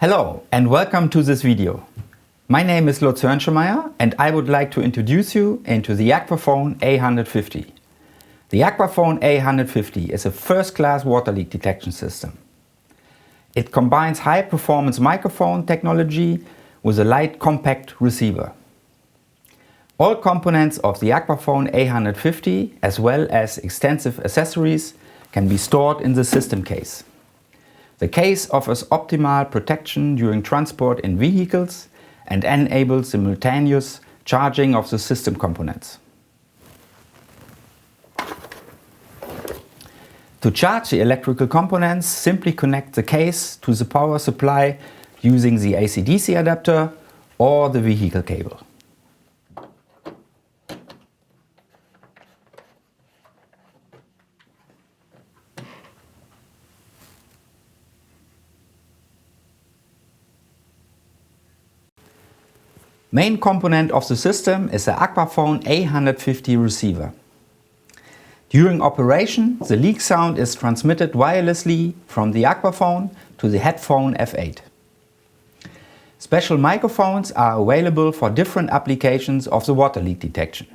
Hello and welcome to this video. My name is Lutz Hörnschemeyer and I would like to introduce you into the AQUAPHON A150. The AQUAPHON A150 is a first-class water leak detection system. It combines high-performance microphone technology with a light compact receiver. All components of the AQUAPHON A150 as well as extensive accessories can be stored in the system case. The case offers optimal protection during transport in vehicles and enables simultaneous charging of the system components. To charge the electrical components, simply connect the case to the power supply using the AC/DC adapter or the vehicle cable. Main component of the system is the AQUAPHON A150 receiver. During operation, the leak sound is transmitted wirelessly from the AQUAPHON to the headphone F8. Special microphones are available for different applications of the water leak detection.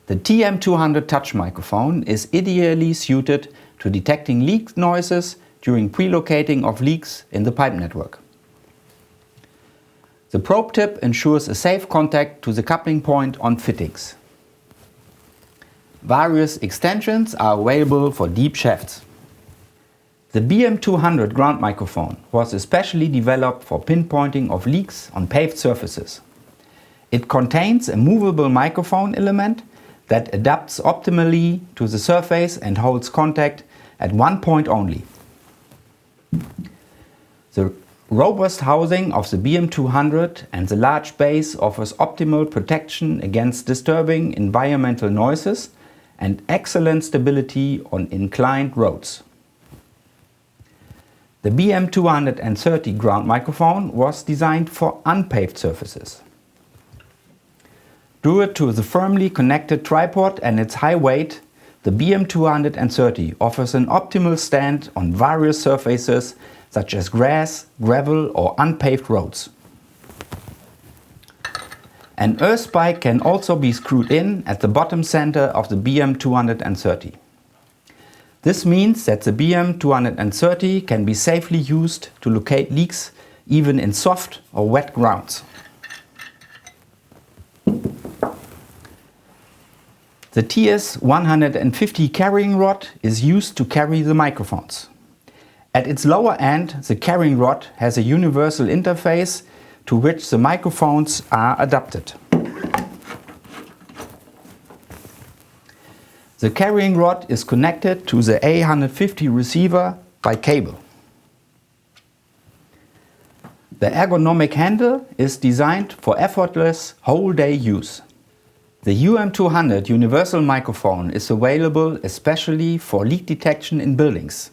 The TM200 touch microphone is ideally suited to detecting leak noises during pre-locating of leaks in the pipe network. The probe tip ensures a safe contact to the coupling point on fittings. Various extensions are available for deep shafts. The BM200 ground microphone was especially developed for pinpointing of leaks on paved surfaces. It contains a movable microphone element that adapts optimally to the surface and holds contact at one point only. The robust housing of the BM200 and the large base offers optimal protection against disturbing environmental noises and excellent stability on inclined roads. The BM230 ground microphone was designed for unpaved surfaces. Due to the firmly connected tripod and its high weight, the BM230 offers an optimal stand on various surfaces such as grass, gravel or unpaved roads. An earth spike can also be screwed in at the bottom center of the BM230. This means that the BM230 can be safely used to locate leaks even in soft or wet grounds. The TS150 carrying rod is used to carry the microphones. At its lower end, the carrying rod has a universal interface to which the microphones are adapted. The carrying rod is connected to the A150 receiver by cable. The ergonomic handle is designed for effortless whole-day use. The UM200 universal microphone is available especially for leak detection in buildings.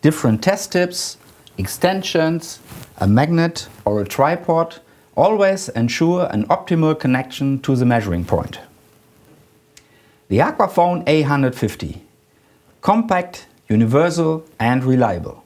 Different test tips, extensions, a magnet or a tripod always ensure an optimal connection to the measuring point. The AQUAPHON A150. Compact, universal and reliable.